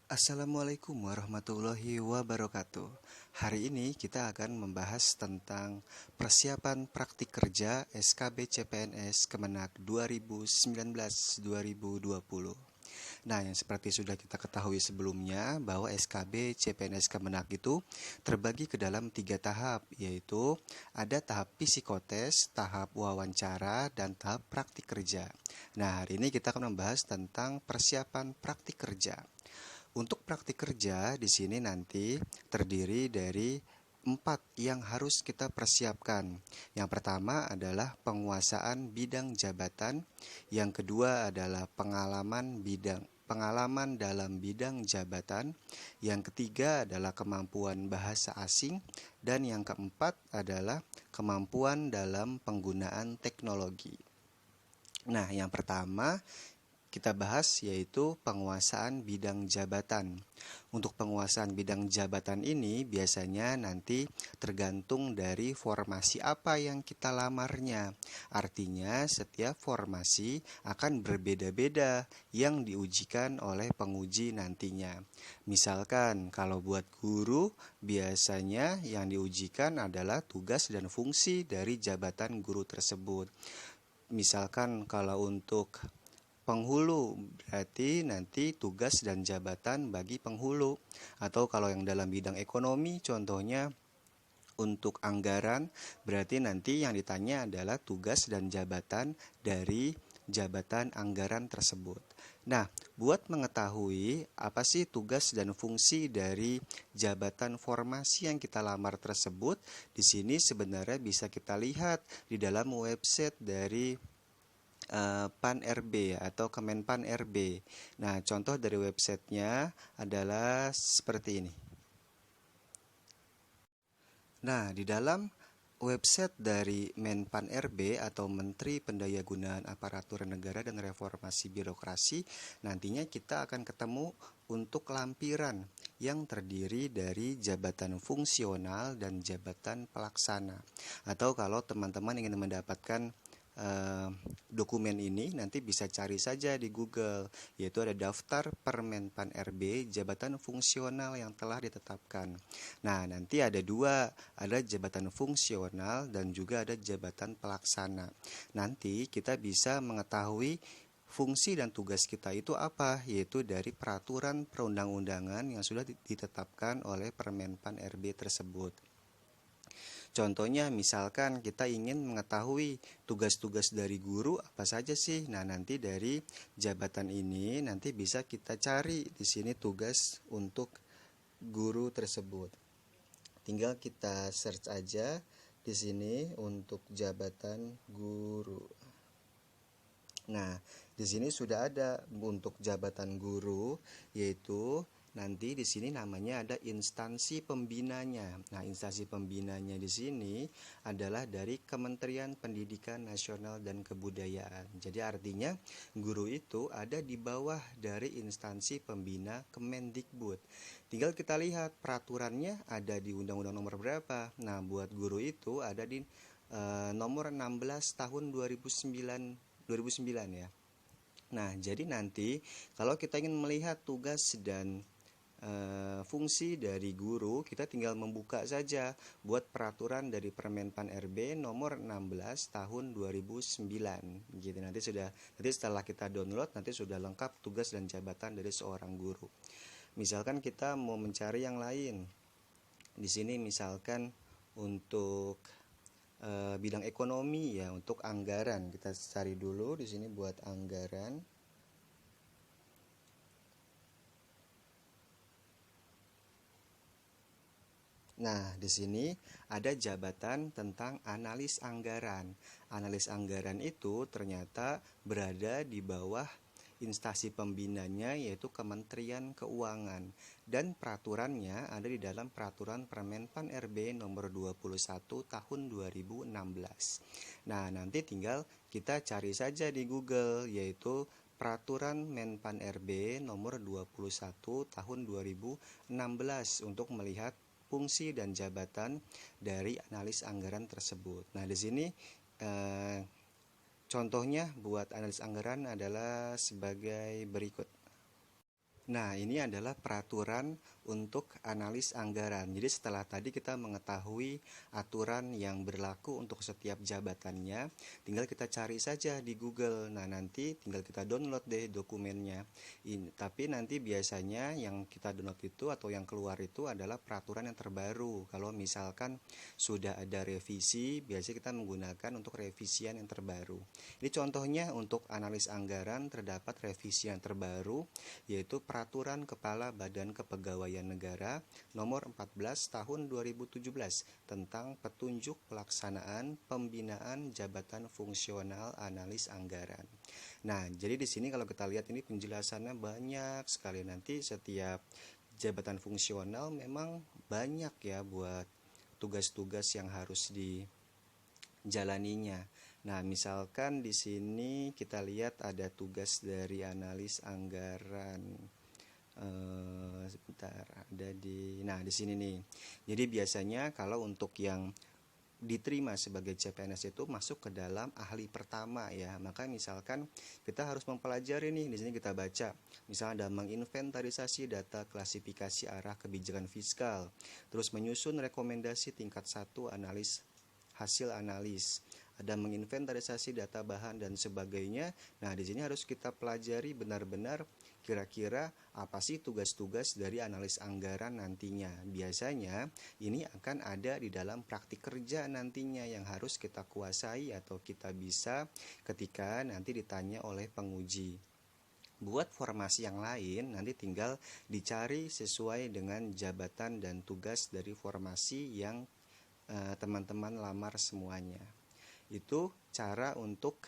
Assalamualaikum warahmatullahi wabarakatuh. Hari ini kita akan membahas tentang persiapan praktik kerja SKB CPNS Kemenak 2019-2020. Nah, yang seperti sudah kita ketahui sebelumnya bahwa SKB CPNS Kemenak itu terbagi ke dalam 3 tahap, yaitu ada tahap psikotes, tahap wawancara, dan tahap praktik kerja. Nah, hari ini kita akan membahas tentang persiapan praktik kerja. Untuk praktik kerja di sini nanti terdiri dari 4 yang harus kita persiapkan. Yang pertama adalah penguasaan bidang jabatan, yang kedua adalah pengalaman dalam bidang jabatan, yang ketiga adalah kemampuan bahasa asing, dan yang keempat adalah kemampuan dalam penggunaan teknologi. Nah, yang pertama kita bahas yaitu penguasaan bidang jabatan. Untuk penguasaan bidang jabatan ini biasanya nanti tergantung dari formasi apa yang kita lamarnya. Artinya setiap formasi akan berbeda-beda yang diujikan oleh penguji nantinya. Misalkan kalau buat guru biasanya yang diujikan adalah tugas dan fungsi dari jabatan guru tersebut. Misalkan kalau untuk penghulu berarti nanti tugas dan jabatan bagi penghulu. Atau kalau yang dalam bidang ekonomi contohnya untuk anggaran berarti nanti yang ditanya adalah tugas dan jabatan dari jabatan anggaran tersebut. Nah, buat mengetahui apa sih tugas dan fungsi dari jabatan formasi yang kita lamar tersebut, di sini sebenarnya bisa kita lihat di dalam website dari PAN RB atau Kemenpan RB. Nah, contoh dari websitenya adalah seperti ini. Nah, di dalam website dari Menpan RB atau Menteri Pendayagunaan Aparatur Negara dan Reformasi Birokrasi, nantinya kita akan ketemu untuk lampiran yang terdiri dari jabatan fungsional dan jabatan pelaksana. Atau kalau teman-teman ingin mendapatkan dokumen ini nanti bisa cari saja di Google, yaitu ada daftar Permenpan RB jabatan fungsional yang telah ditetapkan. Nah, nanti ada dua, ada jabatan fungsional dan juga ada jabatan pelaksana. Nanti kita bisa mengetahui fungsi dan tugas kita itu apa, yaitu dari peraturan perundang-undangan yang sudah ditetapkan oleh Permenpan RB tersebut. Contohnya misalkan kita ingin mengetahui tugas-tugas dari guru apa saja sih. Nah, nanti dari jabatan ini nanti bisa kita cari di sini tugas untuk guru tersebut. Tinggal kita search aja di sini untuk jabatan guru. Nah, di sini sudah ada untuk jabatan guru, yaitu nanti di sini namanya ada instansi pembinanya. Nah, instansi pembinanya di sini adalah dari Kementerian Pendidikan Nasional dan Kebudayaan. Jadi artinya guru itu ada di bawah dari instansi pembina Kemendikbud. Tinggal kita lihat peraturannya ada di Undang-Undang nomor berapa. Nah, buat guru itu ada di nomor 16 tahun 2009 ya. Nah, jadi nanti kalau kita ingin melihat tugas dan fungsi dari guru, kita tinggal membuka saja buat peraturan dari Permenpan RB nomor 16 tahun 2009 gitu. Nanti setelah kita download nanti sudah lengkap tugas dan jabatan dari seorang guru. Misalkan kita mau mencari yang lain. Di sini misalkan untuk bidang ekonomi ya, untuk anggaran kita cari dulu di sini buat anggaran. Nah, di sini ada jabatan tentang analis anggaran. Analis anggaran itu ternyata berada di bawah instansi pembinanya yaitu Kementerian Keuangan, dan peraturannya ada di dalam peraturan Permenpan RB nomor 21 tahun 2016. Nah, nanti tinggal kita cari saja di Google, yaitu peraturan Menpan RB nomor 21 tahun 2016 untuk melihat fungsi dan jabatan dari analis anggaran tersebut. Nah, di sini contohnya buat analis anggaran adalah sebagai berikut. Nah, ini adalah peraturan untuk analis anggaran. Jadi setelah tadi kita mengetahui aturan yang berlaku untuk setiap jabatannya, tinggal kita cari saja di Google. Nah, nanti tinggal kita download deh dokumennya. Tapi nanti biasanya yang kita download itu atau yang keluar itu adalah peraturan yang terbaru. Kalau misalkan sudah ada revisi, biasanya kita menggunakan untuk revisian yang terbaru. Ini contohnya untuk analis anggaran terdapat revisi yang terbaru, yaitu Peraturan Kepala Badan Kepegawaian Negara Nomor 14 Tahun 2017 tentang petunjuk pelaksanaan pembinaan jabatan fungsional analis anggaran. Nah, jadi di sini kalau kita lihat ini penjelasannya banyak sekali. Nanti setiap jabatan fungsional memang banyak ya buat tugas-tugas yang harus dijalaninya. Nah, misalkan di sini kita lihat ada tugas dari analis anggaran. Sebentar, ada di sini nih. Jadi biasanya kalau untuk yang diterima sebagai CPNS itu masuk ke dalam ahli pertama ya. Maka misalkan kita harus mempelajari nih, di sini kita baca. Misalnya ada menginventarisasi data klasifikasi arah kebijakan fiskal, terus menyusun rekomendasi tingkat 1 analis hasil analis, ada menginventarisasi data bahan dan sebagainya. Nah, di sini harus kita pelajari benar-benar kira-kira apa sih tugas-tugas dari analis anggaran nantinya. Biasanya ini akan ada di dalam praktik kerja nantinya yang harus kita kuasai atau kita bisa ketika nanti ditanya oleh penguji. Buat formasi yang lain nanti tinggal dicari sesuai dengan jabatan dan tugas dari formasi yang teman-teman lamar semuanya. Itu cara untuk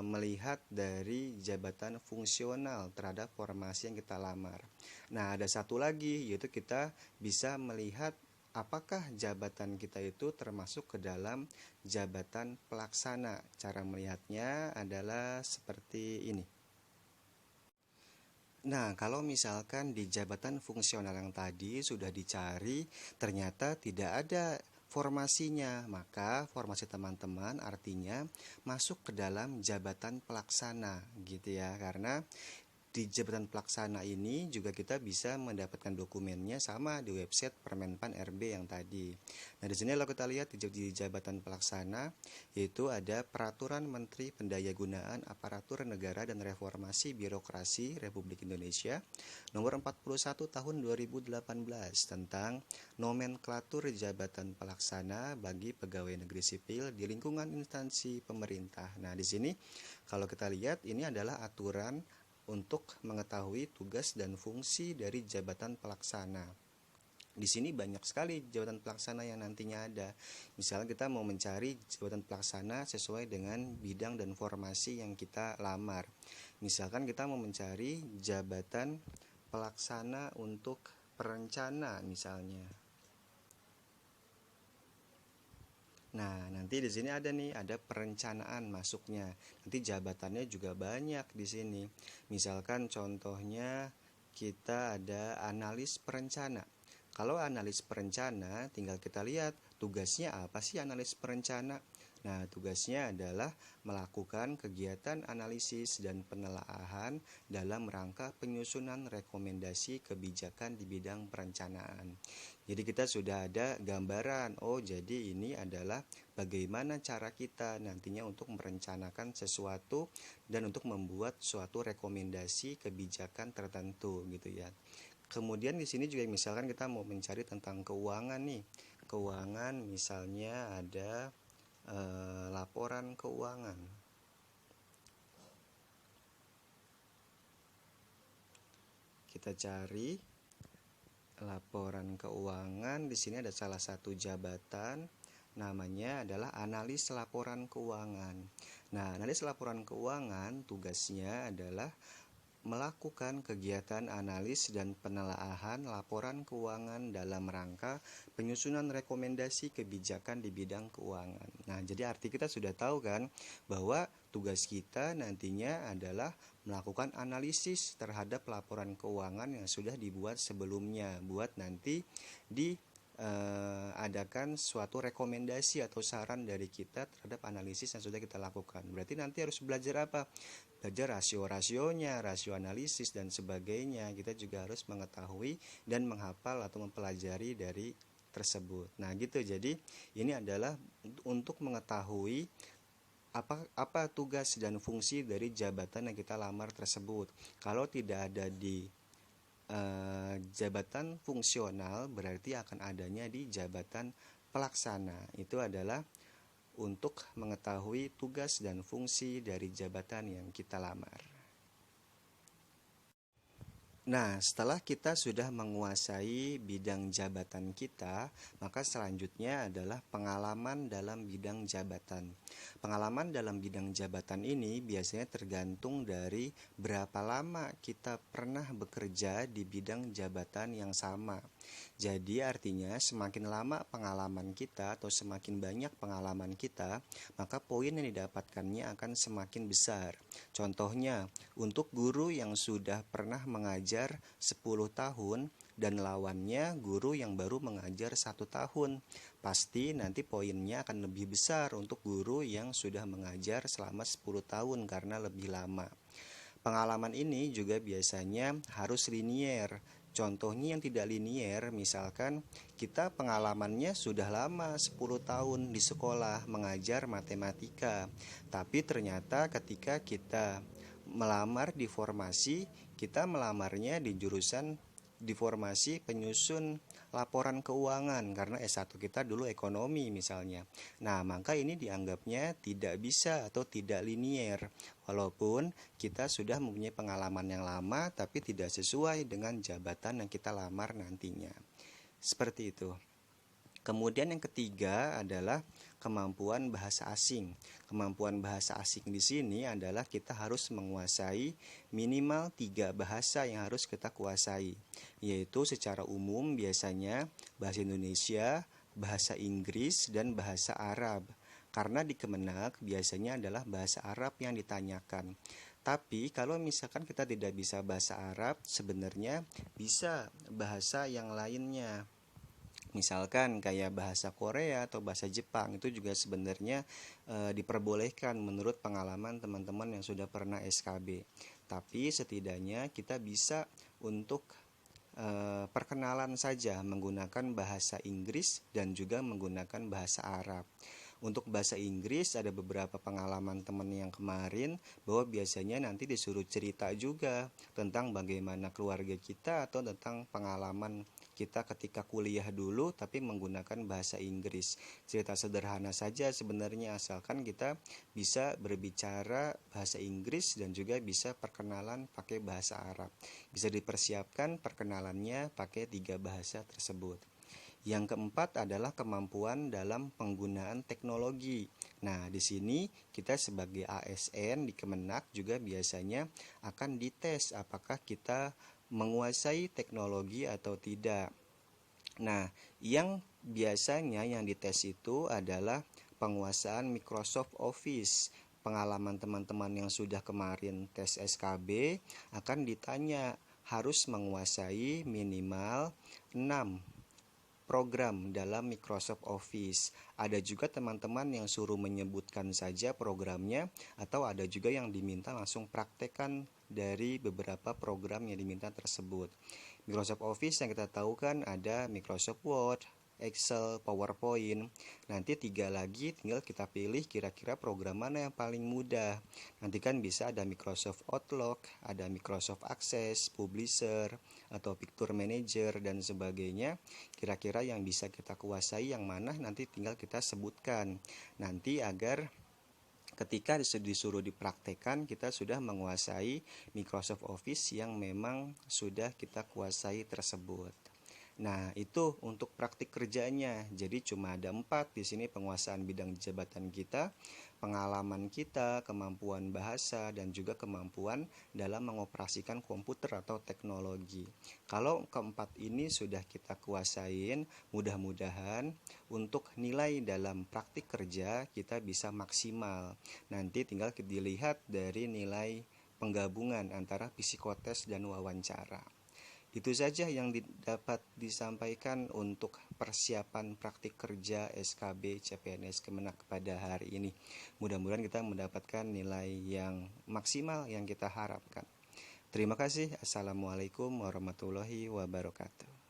melihat dari jabatan fungsional terhadap formasi yang kita lamar. Nah, ada satu lagi, yaitu kita bisa melihat apakah jabatan kita itu termasuk ke dalam jabatan pelaksana. Cara melihatnya adalah seperti ini. Nah, kalau misalkan di jabatan fungsional yang tadi sudah dicari, ternyata tidak ada formasinya, maka formasi teman-teman artinya masuk ke dalam jabatan pelaksana gitu ya. Karena di jabatan pelaksana ini juga kita bisa mendapatkan dokumennya sama di website Permenpan RB yang tadi. Nah, di sini kalau kita lihat di jabatan pelaksana yaitu ada Peraturan Menteri Pendayagunaan Aparatur Negara dan Reformasi Birokrasi Republik Indonesia Nomor 41 Tahun 2018 tentang nomenklatur jabatan pelaksana bagi pegawai negeri sipil di lingkungan instansi pemerintah. Nah, di sini kalau kita lihat ini adalah aturan untuk mengetahui tugas dan fungsi dari jabatan pelaksana. Di sini banyak sekali jabatan pelaksana yang nantinya ada. Misalnya kita mau mencari jabatan pelaksana sesuai dengan bidang dan formasi yang kita lamar. Misalkan kita mau mencari jabatan pelaksana untuk perencana misalnya. Nah, nanti di sini ada perencanaan masuknya. Nanti jabatannya juga banyak di sini. Misalkan contohnya kita ada analis perencana. Kalau analis perencana, tinggal kita lihat tugasnya apa sih analis perencana. Nah, tugasnya adalah melakukan kegiatan analisis dan penelaahan dalam rangka penyusunan rekomendasi kebijakan di bidang perencanaan. Jadi kita sudah ada gambaran, oh jadi ini adalah bagaimana cara kita nantinya untuk merencanakan sesuatu dan untuk membuat suatu rekomendasi kebijakan tertentu gitu ya. Kemudian di sini juga misalkan kita mau mencari tentang keuangan nih. Keuangan misalnya ada laporan keuangan. Kita cari laporan keuangan. Di sini ada salah satu jabatan, namanya adalah analis laporan keuangan. Nah, analis laporan keuangan tugasnya adalah melakukan kegiatan analis dan penelaahan laporan keuangan dalam rangka penyusunan rekomendasi kebijakan di bidang keuangan. Nah, jadi arti kita sudah tahu kan bahwa tugas kita nantinya adalah melakukan analisis terhadap laporan keuangan yang sudah dibuat sebelumnya buat nanti di adakan suatu rekomendasi atau saran dari kita terhadap analisis yang sudah kita lakukan. Berarti nanti harus belajar apa? Belajar rasio-rasionya, rasio analisis dan sebagainya. Kita juga harus mengetahui dan menghafal atau mempelajari dari tersebut. Nah, gitu. Jadi, ini adalah untuk mengetahui apa tugas dan fungsi dari jabatan yang kita lamar tersebut. Kalau tidak ada di jabatan fungsional, berarti akan adanya di jabatan pelaksana. Itu adalah untuk mengetahui tugas dan fungsi dari jabatan yang kita lamar. Nah, setelah kita sudah menguasai bidang jabatan kita, maka selanjutnya adalah pengalaman dalam bidang jabatan. Pengalaman dalam bidang jabatan ini biasanya tergantung dari berapa lama kita pernah bekerja di bidang jabatan yang sama. Jadi artinya semakin lama pengalaman kita atau semakin banyak pengalaman kita, maka poin yang didapatkannya akan semakin besar. Contohnya, untuk guru yang sudah pernah mengajar 10 tahun dan lawannya guru yang baru mengajar 1 tahun, pasti nanti poinnya akan lebih besar untuk guru yang sudah mengajar selama 10 tahun karena lebih lama. Pengalaman ini juga biasanya harus linier. Contohnya yang tidak linier, misalkan kita pengalamannya sudah lama 10 tahun di sekolah mengajar matematika, tapi ternyata ketika kita melamar di formasi, kita melamarnya di jurusan di formasi penyusun laporan keuangan karena S1 kita dulu ekonomi misalnya. Nah, maka ini dianggapnya tidak bisa atau tidak linier. Walaupun kita sudah mempunyai pengalaman yang lama tapi tidak sesuai dengan jabatan yang kita lamar nantinya. Seperti itu. Kemudian yang ketiga adalah kemampuan bahasa asing. Kemampuan bahasa asing di sini adalah kita harus menguasai minimal 3 bahasa yang harus kita kuasai, yaitu secara umum biasanya bahasa Indonesia, bahasa Inggris, dan bahasa Arab. Karena di Kemenak biasanya adalah bahasa Arab yang ditanyakan. Tapi kalau misalkan kita tidak bisa bahasa Arab, sebenarnya bisa bahasa yang lainnya. Misalkan kayak bahasa Korea atau bahasa Jepang itu juga sebenarnya diperbolehkan menurut pengalaman teman-teman yang sudah pernah SKB. Tapi setidaknya kita bisa untuk perkenalan saja menggunakan bahasa Inggris dan juga menggunakan bahasa Arab. Untuk bahasa Inggris ada beberapa pengalaman teman yang kemarin bahwa biasanya nanti disuruh cerita juga tentang bagaimana keluarga kita atau tentang pengalaman kita ketika kuliah dulu tapi menggunakan bahasa Inggris. Cerita sederhana saja sebenarnya asalkan kita bisa berbicara bahasa Inggris dan juga bisa perkenalan pakai bahasa Arab. Bisa dipersiapkan perkenalannya pakai 3 bahasa tersebut. Yang keempat adalah kemampuan dalam penggunaan teknologi. Nah, di sini kita sebagai ASN di Kemenak juga biasanya akan dites apakah kita menguasai teknologi atau tidak. Nah, yang biasanya yang dites itu adalah penguasaan Microsoft Office. Pengalaman teman-teman yang sudah kemarin tes SKB akan ditanya harus menguasai minimal 6 program dalam Microsoft Office. Ada juga teman-teman yang suruh menyebutkan saja programnya atau ada juga yang diminta langsung praktekkan dari beberapa program yang diminta tersebut. Microsoft Office yang kita tahu kan ada Microsoft Word, Excel, PowerPoint. Nanti 3 lagi tinggal kita pilih kira-kira program mana yang paling mudah. Nanti kan bisa ada Microsoft Outlook, ada Microsoft Access, Publisher, atau Picture Manager dan sebagainya. Kira-kira yang bisa kita kuasai yang mana nanti tinggal kita sebutkan. Nanti agar ketika disuruh dipraktekkan kita sudah menguasai Microsoft Office yang memang sudah kita kuasai tersebut. Nah, itu untuk praktik kerjanya. Jadi cuma ada 4 di sini penguasaan bidang jabatan kita, pengalaman kita, kemampuan bahasa, dan juga kemampuan dalam mengoperasikan komputer atau teknologi. Kalau keempat ini sudah kita kuasain, mudah-mudahan untuk nilai dalam praktik kerja kita bisa maksimal. Nanti tinggal dilihat dari nilai penggabungan antara psikotes dan wawancara. Itu saja yang dapat disampaikan untuk persiapan praktik kerja SKB CPNS Kemenak pada hari ini. Mudah-mudahan kita mendapatkan nilai yang maksimal yang kita harapkan. Terima kasih. Assalamualaikum warahmatullahi wabarakatuh.